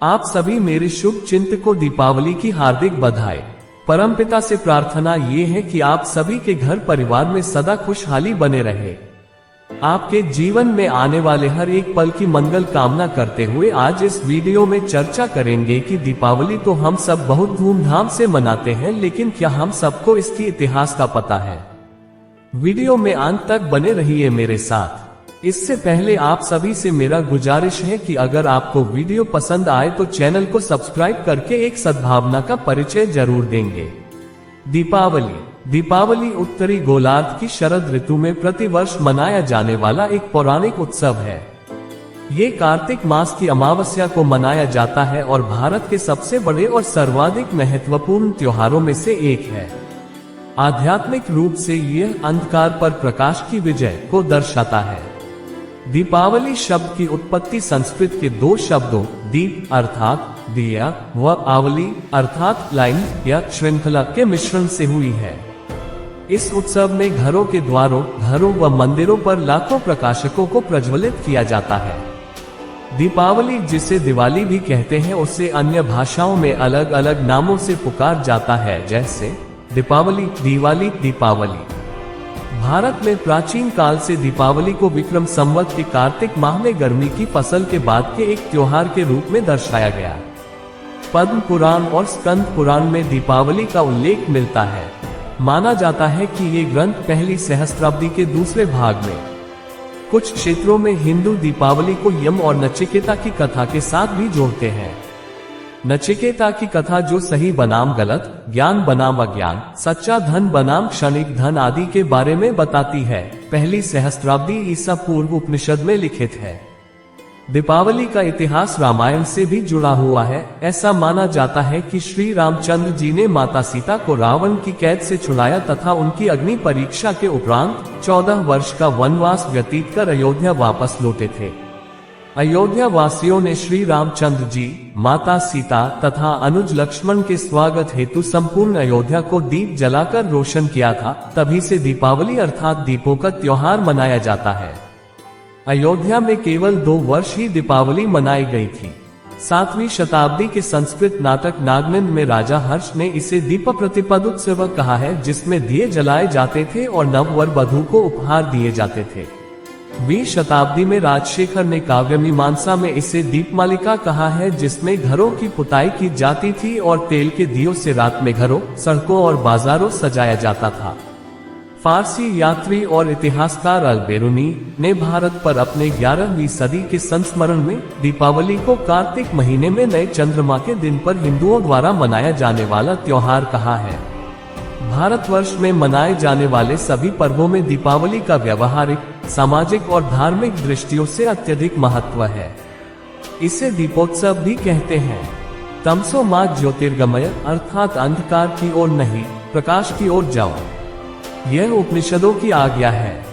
आप सभी मेरे शुभ चिंतकों दीपावली की हार्दिक बधाई। परमपिता से प्रार्थना ये है कि आप सभी के घर परिवार में सदा खुशहाली बने रहे। आपके जीवन में आने वाले हर एक पल की मंगल कामना करते हुए आज इस वीडियो में चर्चा करेंगे कि दीपावली तो हम सब बहुत धूमधाम से मनाते हैं, लेकिन क्या हम सबको इसकी इतिहास का पता है? वीडियो में अंत तक बने रहिए मेरे साथ। इससे पहले आप सभी से मेरा गुजारिश है कि अगर आपको वीडियो पसंद आए तो चैनल को सब्सक्राइब करके एक सद्भावना का परिचय जरूर देंगे। दीपावली उत्तरी गोलार्ध की शरद ऋतु में प्रतिवर्ष मनाया जाने वाला एक पौराणिक उत्सव है। ये कार्तिक मास की अमावस्या को मनाया जाता है और भारत के सबसे बड़े और सर्वाधिक महत्वपूर्ण त्योहारों में से एक है। आध्यात्मिक रूप से यह अंधकार पर प्रकाश की विजय को दर्शाता है। दीपावली शब्द की उत्पत्ति संस्कृत के दो शब्दों दीप अर्थात दिया व आवली अर्थात लाइन या श्रृंखला के मिश्रण से हुई है। इस उत्सव में घरों के द्वारों, घरों व मंदिरों पर लाखों प्रकाशकों को प्रज्वलित किया जाता है। दीपावली, जिसे दिवाली भी कहते हैं, उसे अन्य भाषाओं में अलग अलग नामों से पुकार जाता है, जैसे दीपावली, दिवाली, दीपावली। भारत में प्राचीन काल से दीपावली को विक्रम संवत के कार्तिक माह में गर्मी की फसल के बाद के एक त्योहार के रूप में दर्शाया गया। पद्म पुराण और स्कंद पुराण में दीपावली का उल्लेख मिलता है। माना जाता है कि ये ग्रंथ पहली सहस्त्राब्दी के दूसरे भाग में। कुछ क्षेत्रों में हिंदू दीपावली को यम और नचिकेता की कथा के साथ भी जोड़ते हैं। नचिकेता की कथा जो सही बनाम गलत, ज्ञान बनाम अज्ञान, सच्चा धन बनाम क्षणिक धन आदि के बारे में बताती है, पहली सहस्त्राब्दी ईसा पूर्व उपनिषद में लिखित है। दीपावली का इतिहास रामायण से भी जुड़ा हुआ है। ऐसा माना जाता है कि श्री रामचंद्र जी ने माता सीता को रावण की कैद से छुड़ाया तथा उनकी अग्नि परीक्षा के उपरांत 14 वर्ष का वनवास व्यतीत कर अयोध्या वापस लौटे थे। अयोध्या वासियों ने श्री रामचंद्र जी, माता सीता तथा अनुज लक्ष्मण के स्वागत हेतु संपूर्ण अयोध्या को दीप जलाकर रोशन किया था। तभी से दीपावली अर्थात दीपों का त्योहार मनाया जाता है। अयोध्या में केवल 2 वर्ष ही दीपावली मनाई गई थी। 7वीं शताब्दी के संस्कृत नाटक नागनंद में राजा हर्ष ने इसे दीप प्रतिपद उत्सव कहा है, जिसमें दिए जलाए जाते थे और नववर वधू को उपहार दिए जाते थे। 20वीं शताब्दी में राजशेखर ने काव्य मीमांसा में इसे दीपमालिका कहा है, जिसमें घरों की पुताई की जाती थी और तेल के दियों से रात में घरों, सड़कों और बाजारों सजाया जाता था। फारसी यात्री और इतिहासकार अल-बेरूनी ने भारत पर अपने 11वीं सदी के संस्मरण में दीपावली को कार्तिक महीने में नए चंद्रमा के दिन पर हिंदुओं द्वारा मनाया जाने वाला त्योहार कहा है। भारतवर्ष में मनाए जाने वाले सभी पर्वों में दीपावली का व्यवहारिक, सामाजिक और धार्मिक दृष्टियों से अत्यधिक महत्व है। इसे दीपोत्सव भी कहते हैं। तमसो मा ज्योतिर्गमय अर्थात अंधकार की ओर नहीं, प्रकाश की ओर जाओ, यह उपनिषदों की आज्ञा है।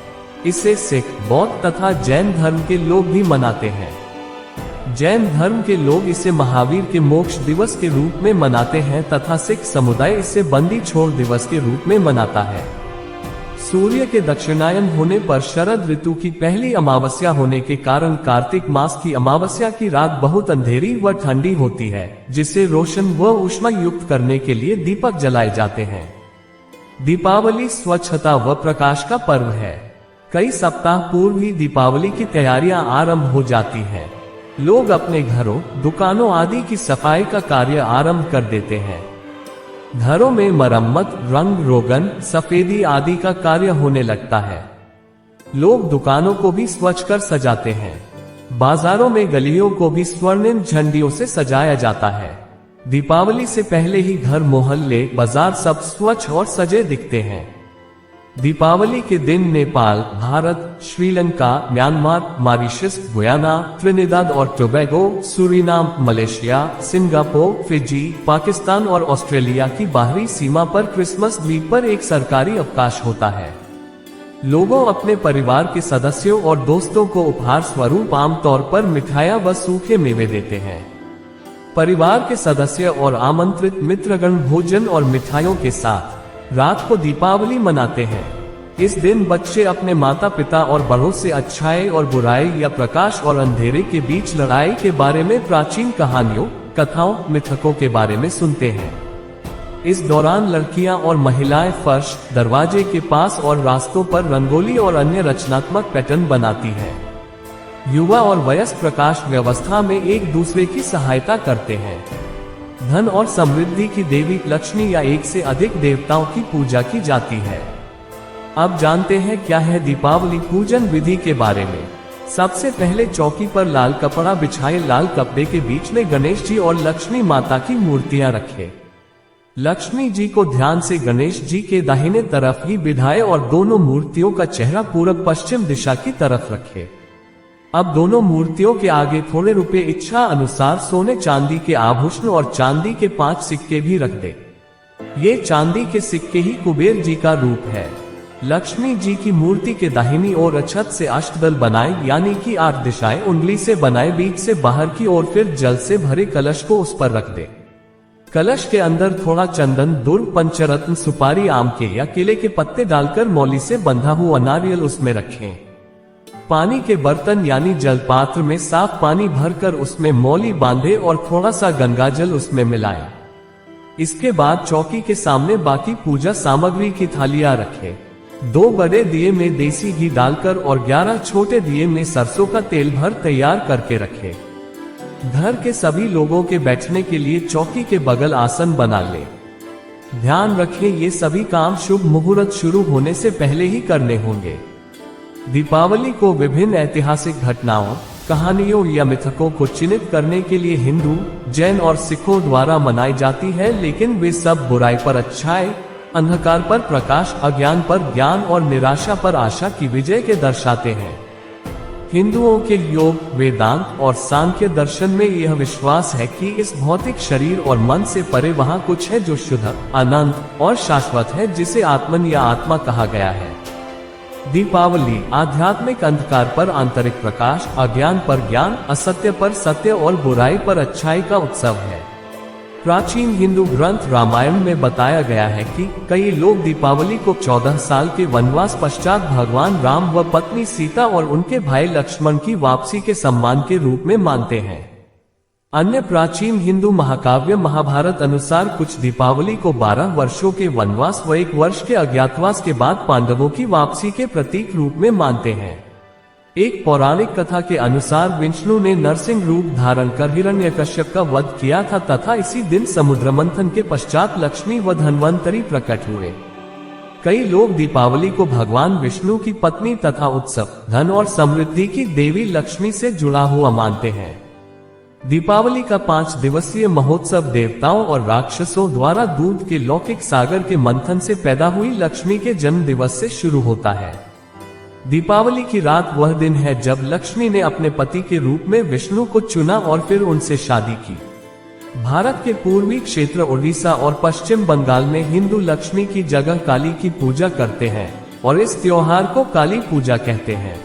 इसे सिख, बौद्ध तथा जैन धर्म के लोग भी मनाते हैं। जैन धर्म के लोग इसे महावीर के मोक्ष दिवस के रूप में मनाते हैं तथा सिख समुदाय इसे बंदी छोड़ दिवस के रूप में मनाता है। सूर्य के दक्षिणायन होने पर शरद ऋतु की पहली अमावस्या होने के कारण कार्तिक मास की अमावस्या की रात बहुत अंधेरी व ठंडी होती है, जिसे रोशन व ऊष्मा युक्त करने के लिए दीपक जलाए जाते हैं। दीपावली स्वच्छता व प्रकाश का पर्व है। कई सप्ताह पूर्व ही दीपावली की तैयारियां आरंभ हो जाती हैं। लोग अपने घरों, दुकानों आदि की सफाई का कार्य आरंभ कर देते हैं। घरों में मरम्मत, रंग रोगन, सफेदी आदि का कार्य होने लगता है। लोग दुकानों को भी स्वच्छ कर सजाते हैं। बाजारों में गलियों को भी स्वर्णिम झंडियों से सजाया जाता है। दीपावली से पहले ही घर, मोहल्ले, बाजार सब स्वच्छ और सजे दिखते हैं। दीपावली के दिन Nepal, Bharat, Sri Lanka, Myanmar, Mauritius, Guyana, Trinidad और Tobago, Suriname, Malaysia, Singapore, Fiji, Pakistan और ऑस्ट्रेलिया की बाहरी सीमा पर क्रिसमस द्वीप पर एक सरकारी अवकाश होता है। लोगों अपने परिवार के सदस्यों और दोस्तों को उपहार स्वरूप आमतौर पर मिठाइयां व सूखे मेवे देते हैं। परिवार के सदस्य और आमंत्रित मित्रगण भोजन और मिठाइयों के साथ रात को दीपावली मनाते हैं। इस दिन बच्चे अपने माता पिता और बड़ों से अच्छाई और बुराई या प्रकाश और अंधेरे के बीच लड़ाई के बारे में प्राचीन कहानियों, कथाओं, मिथकों के बारे में सुनते हैं। इस दौरान लड़कियां और महिलाएं फर्श, दरवाजे के पास और रास्तों पर रंगोली और अन्य रचनात्मक पैटर्न बनाती हैं। युवा और वयस्क प्रकाश व्यवस्था में एक दूसरे की सहायता करते हैं। धन और समृद्धि की देवी लक्ष्मी या एक से अधिक देवताओं की पूजा की जाती है। अब जानते हैं क्या है दीपावली पूजन विधि के बारे में। सबसे पहले चौकी पर लाल कपड़ा बिछाए लाल कपड़े के बीच में गणेश जी और लक्ष्मी माता की मूर्तियां रखें। लक्ष्मी जी को ध्यान से गणेश जी के दाहिने तरफ ही बिठाए और दोनों मूर्तियों का चेहरा पूरब पश्चिम दिशा की तरफ रखें। अब दोनों मूर्तियों के आगे थोड़े रुपए इच्छा अनुसार सोने चांदी के आभूषण और चांदी के 5 सिक्के भी रख दे। ये चांदी के सिक्के ही कुबेर जी का रूप है। लक्ष्मी जी की मूर्ति के दाहिनी ओर छत से अष्टदल बनाए, यानी कि 8 दिशाएं उंगली से बनाए, बीच से बाहर की ओर, फिर जल से भरे कलश को उस पर रख दे। कलश के अंदर थोड़ा चंदन, दुर्व, पंचरत्न, सुपारी, आम के या केले के पत्ते डालकर मौली से बंधा हुआ नारियल उसमें रखें। पानी के बर्तन यानी जल पात्र में साफ पानी भरकर उसमें मौली बांधे और थोड़ा सा गंगाजल उसमें मिलाएं। इसके बाद चौकी के सामने बाकी पूजा सामग्री की थालियां रखें। 2 बड़े दिए में देसी घी डालकर और 11 छोटे दिए में सरसों का तेल भर तैयार करके रखें। घर के सभी लोगों के बैठने के लिए चौकी के बगल आसन बना ले। ध्यान रखें ये सभी काम शुभ मुहूर्त शुरू होने से पहले ही करने होंगे। दीपावली को विभिन्न ऐतिहासिक घटनाओं, कहानियों या मिथकों को चिन्हित करने के लिए हिंदू, जैन और सिखों द्वारा मनाई जाती है, लेकिन वे सब बुराई पर अच्छाई, अंधकार पर प्रकाश, अज्ञान पर ज्ञान और निराशा पर आशा की विजय के दर्शाते हैं। हिंदुओं के योग, वेदांत और सांख्य दर्शन में यह विश्वास है कि इस भौतिक शरीर और मन से परे वहां कुछ है जो शुद्ध, अनंत और शाश्वत है, जिसे आत्मन या आत्मा कहा गया है। दीपावली आध्यात्मिक अंधकार पर आंतरिक प्रकाश, अज्ञान पर ज्ञान, असत्य पर सत्य और बुराई पर अच्छाई का उत्सव है। प्राचीन हिंदू ग्रंथ रामायण में बताया गया है कि कई लोग दीपावली को 14 साल के वनवास पश्चात भगवान राम व पत्नी सीता और उनके भाई लक्ष्मण की वापसी के सम्मान के रूप में मानते हैं। अन्य प्राचीन हिंदू महाकाव्य महाभारत अनुसार कुछ दीपावली को 12 वर्षों के वनवास व 1 वर्ष के अज्ञातवास के बाद पांडवों की वापसी के प्रतीक रूप में मानते हैं। एक पौराणिक कथा के अनुसार विष्णु ने नरसिंह रूप धारण कर हिरण्यकश्यप का वध किया था तथा इसी दिन समुद्र मंथन के पश्चात लक्ष्मी व धन्वंतरी प्रकट हुए। कई लोग दीपावली को भगवान विष्णु की पत्नी तथा उत्सव, धन और समृद्धि की देवी लक्ष्मी से जुड़ा हुआ मानते हैं। दीपावली का 5 दिवसीय महोत्सव देवताओं और राक्षसों द्वारा दूध के लौकिक सागर के मंथन से पैदा हुई लक्ष्मी के जन्म दिवस से शुरू होता है। दीपावली की रात वह दिन है जब लक्ष्मी ने अपने पति के रूप में विष्णु को चुना और फिर उनसे शादी की। भारत के पूर्वी क्षेत्र उड़ीसा और पश्चिम बंगाल में हिंदू लक्ष्मी की जगह काली की पूजा करते हैं और इस त्योहार को काली पूजा कहते हैं।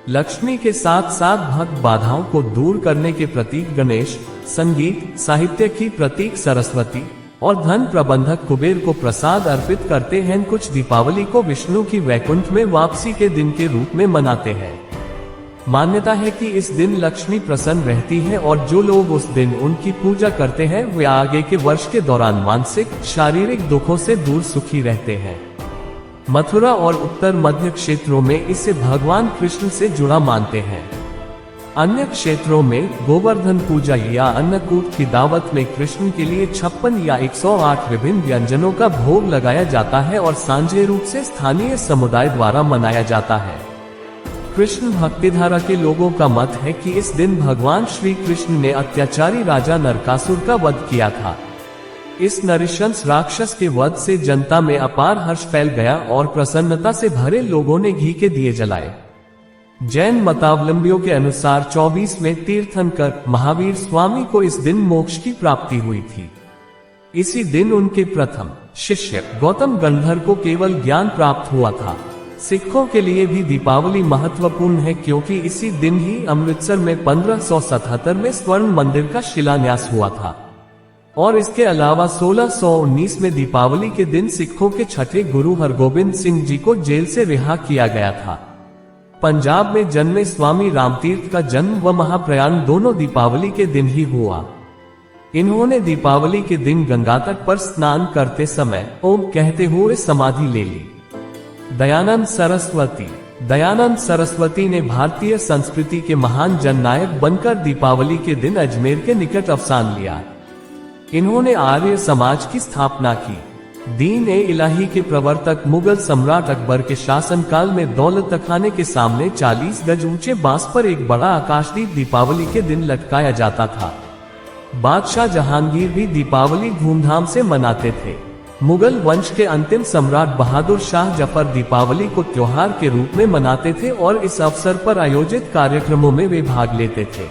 लक्ष्मी के साथ साथ भक्त बाधाओं को दूर करने के प्रतीक गणेश, संगीत, साहित्य की प्रतीक सरस्वती और धन प्रबंधक कुबेर को प्रसाद अर्पित करते हैं। कुछ दीपावली को विष्णु की वैकुंठ में वापसी के दिन के रूप में मनाते हैं। मान्यता है कि इस दिन लक्ष्मी प्रसन्न रहती है और जो लोग उस दिन उनकी पूजा करते हैं वे आगे के वर्ष के दौरान मानसिक, शारीरिक दुखों से दूर सुखी रहते हैं। मथुरा और उत्तर मध्य क्षेत्रों में इसे भगवान कृष्ण से जुड़ा मानते हैं। अन्य क्षेत्रों में गोवर्धन पूजा या अन्नकूट की दावत में कृष्ण के लिए 56 या 108 विभिन्न व्यंजनों का भोग लगाया जाता है और सांझे रूप से स्थानीय समुदाय द्वारा मनाया जाता है। कृष्ण भक्तिधारा के लोगों का मत है कि इस दिन भगवान श्री कृष्ण ने अत्याचारी राजा नरकासुर का वध किया था। इस नृशंस राक्षस के वध से जनता में अपार हर्ष फैल गया और प्रसन्नता से भरे लोगों ने घी के दिए जलाए। जैन मतावलंबियों के अनुसार 24वें तीर्थंकर महावीर स्वामी को इस दिन मोक्ष की प्राप्ति हुई थी। इसी दिन उनके प्रथम शिष्य गौतम गंधर्व को केवल ज्ञान प्राप्त हुआ था। सिखों के लिए भी दीपावली महत्वपूर्ण है क्योंकि इसी दिन ही अमृतसर में 1577 में स्वर्ण मंदिर का शिलान्यास हुआ था। और इसके अलावा 1619 में दीपावली के दिन सिखों के छठे गुरु हरगोबिंद सिंह जी को जेल से रिहा किया गया था। पंजाब में जन्मे स्वामी रामतीर्थ का जन्म व महाप्रयाण दोनों दीपावली के दिन ही हुआ। इन्होंने दीपावली के दिन गंगा तट पर स्नान करते समय ओम कहते हुए समाधि ले ली। दयानंद सरस्वती ने भारतीय संस्कृति के महान जननायक बनकर दीपावली के दिन अजमेर के निकट अवसान लिया। इन्होंने आर्य समाज की स्थापना की। दीन ए इलाही के प्रवर्तक मुगल सम्राट अकबर के शासनकाल में दौलत खाने के सामने 40 गज ऊंचे बांस पर एक बड़ा आकाशदीप दीपावली के दिन लटकाया जाता था। बादशाह जहांगीर भी दीपावली धूमधाम से मनाते थे। मुगल वंश के अंतिम सम्राट बहादुर शाह जफर दीपावली को त्योहार के रूप में मनाते थे और इस अवसर पर आयोजित कार्यक्रमों में वे भाग लेते थे।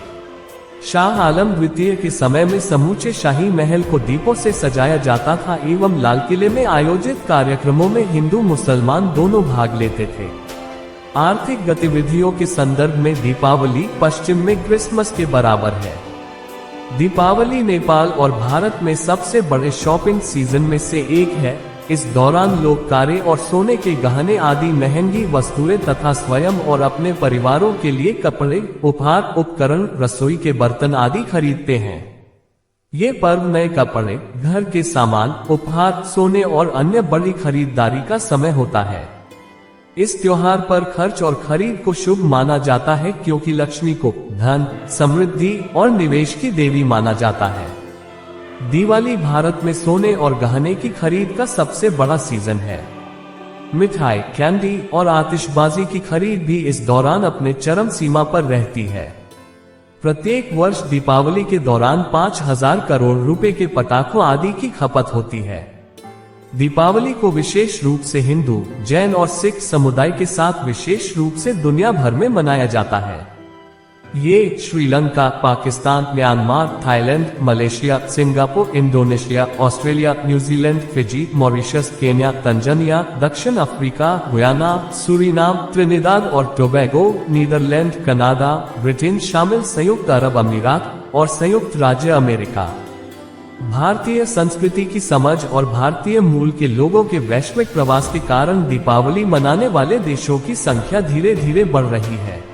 शाह आलम द्वितीय के समय में समूचे शाही महल को दीपों से सजाया जाता था एवं लाल किले में आयोजित कार्यक्रमों में हिंदू मुसलमान दोनों भाग लेते थे। आर्थिक गतिविधियों के संदर्भ में दीपावली पश्चिम में क्रिसमस के बराबर है। दीपावली नेपाल और भारत में सबसे बड़े शॉपिंग सीजन में से एक है। इस दौरान लोग कारें और सोने के गहने आदि महंगी वस्तुएं तथा स्वयं और अपने परिवारों के लिए कपड़े, उपहार, उपकरण, रसोई के बर्तन आदि खरीदते हैं। ये पर्व नए कपड़े, घर के सामान, उपहार, सोने और अन्य बड़ी खरीदारी का समय होता है। इस त्योहार पर खर्च और खरीद को शुभ माना जाता है क्योंकि लक्ष्मी को धन, समृद्धि और निवेश की देवी माना जाता है। दिवाली भारत में सोने और गहने की खरीद का सबसे बड़ा सीजन है। मिठाई, कैंडी और आतिशबाजी की खरीद भी इस दौरान अपने चरम सीमा पर रहती है। प्रत्येक वर्ष दीपावली के दौरान 5000 करोड़ रुपए के पटाखों आदि की खपत होती है। दीपावली को विशेष रूप से हिंदू, जैन और सिख समुदाय के साथ विशेष रूप से दुनिया भर में मनाया जाता है। ये Sri Lanka, Pakistan, Myanmar, Thailand, Malaysia, Singapore, Indonesia, Australia, New Zealand, Fiji, Mauritius, Kenya, Tanzania, दक्षिण अफ्रीका, गुयाना, सूरीनाम, त्रिनिदाद और टोबैगो, नीदरलैंड, कनाडा, ब्रिटेन शामिल संयुक्त अरब अमीरात और संयुक्त राज्य अमेरिका। भारतीय संस्कृति की समझ और भारतीय मूल के लोगों के वैश्विक प्रवास के कारण दीपावली मनाने वाले देशों की संख्या धीरे धीरे बढ़ रही है।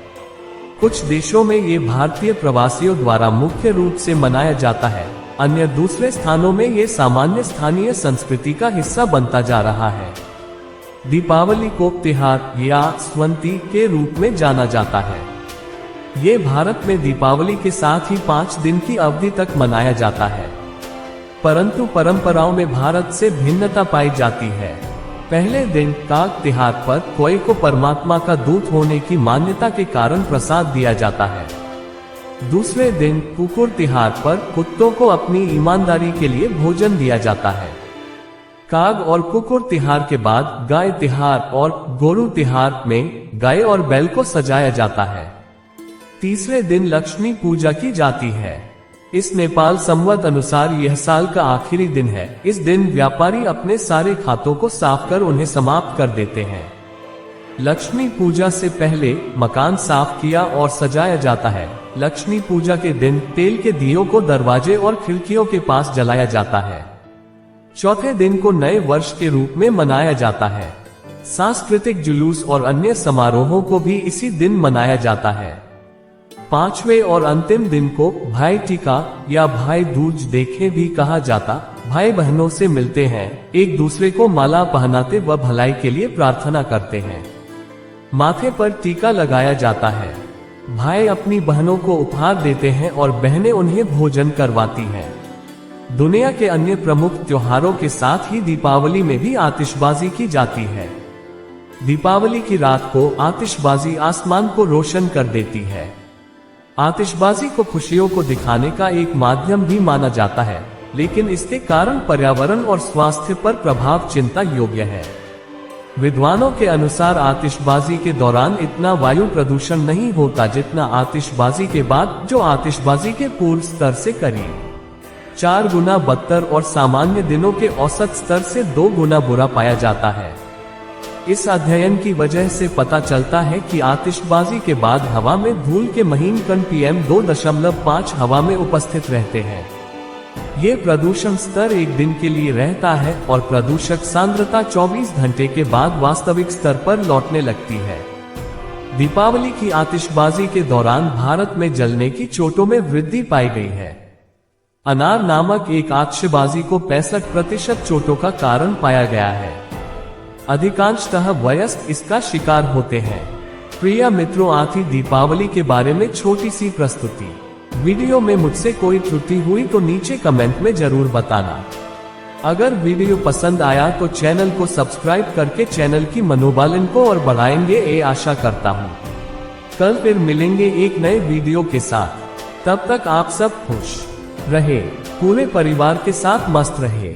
कुछ देशों में ये भारतीय प्रवासियों द्वारा मुख्य रूप से मनाया जाता है, अन्य दूसरे स्थानों में ये सामान्य स्थानीय संस्कृति का हिस्सा बनता जा रहा है। दीपावली को त्योहार या स्वंती के रूप में जाना जाता है। ये भारत में दीपावली के साथ ही 5 दिन की अवधि तक मनाया जाता है, परंतु परंपराओं में भारत से भिन्नता पाई जाती है। पहले दिन काग त्योहार पर कोई को परमात्मा का दूत होने की मान्यता के कारण प्रसाद दिया जाता है। दूसरे दिन कुकुर त्योहार पर कुत्तों को अपनी ईमानदारी के लिए भोजन दिया जाता है। काग और कुकुर त्योहार के बाद गाय त्योहार और गोरू त्योहार में गाय और बैल को सजाया जाता है। तीसरे दिन लक्ष्मी पूजा की जाती है। इस नेपाल संवत अनुसार यह साल का आखिरी दिन है। इस दिन व्यापारी अपने सारे खातों को साफ कर उन्हें समाप्त कर देते हैं। लक्ष्मी पूजा से पहले मकान साफ किया और सजाया जाता है। लक्ष्मी पूजा के दिन तेल के दियों को दरवाजे और खिड़कियों के पास जलाया जाता है। चौथे दिन को नए वर्ष के रूप में मनाया जाता है। सांस्कृतिक जुलूस और अन्य समारोहों को भी इसी दिन मनाया जाता है। पांचवें और अंतिम दिन को भाई टीका या भाई दूज देखे भी कहा जाता। भाई बहनों से मिलते हैं, एक दूसरे को माला पहनाते व भलाई के लिए प्रार्थना करते हैं। माथे पर टीका लगाया जाता है। भाई अपनी बहनों को उपहार देते हैं और बहनें उन्हें भोजन करवाती हैं। दुनिया के अन्य प्रमुख त्योहारों के साथ ही दीपावली में भी आतिशबाजी की जाती है। दीपावली की रात को आतिशबाजी आसमान को रोशन कर देती है। आतिशबाजी को खुशियों को दिखाने का एक माध्यम भी माना जाता है, लेकिन इसके कारण पर्यावरण और स्वास्थ्य पर प्रभाव चिंता योग्य है। विद्वानों के अनुसार आतिशबाजी के दौरान इतना वायु प्रदूषण नहीं होता जितना आतिशबाजी के बाद, जो आतिशबाजी के पूर्व स्तर से करीब 4 गुना बदतर और सामान्य दिनों के औसत स्तर से 2 गुना बुरा पाया जाता है। इस अध्ययन की वजह से पता चलता है कि आतिशबाजी के बाद हवा में धूल के महीन कण PM 2.5 हवा में उपस्थित रहते हैं। ये प्रदूषण स्तर एक दिन के लिए रहता है और प्रदूषक सांद्रता 24 घंटे के बाद वास्तविक स्तर पर लौटने लगती है। दीपावली की आतिशबाजी के दौरान भारत में जलने की चोटों में वृद्धि पाई गई है। अनार नामक एक आतिशबाजी को 65% चोटों का कारण पाया गया है। अधिकांशतः वयस्क इसका शिकार होते हैं। प्रिय मित्रों, आती दीपावली के बारे में छोटी सी प्रस्तुति। वीडियो में मुझसे कोई त्रुटि हुई तो नीचे कमेंट में जरूर बताना। अगर वीडियो पसंद आया तो चैनल को सब्सक्राइब करके चैनल की मनोबल को और बढ़ाएंगे, ये आशा करता हूँ। कल फिर मिलेंगे एक नए वीडियो के साथ। तब तक आप सब खुश रहे, पूरे परिवार के साथ मस्त रहे।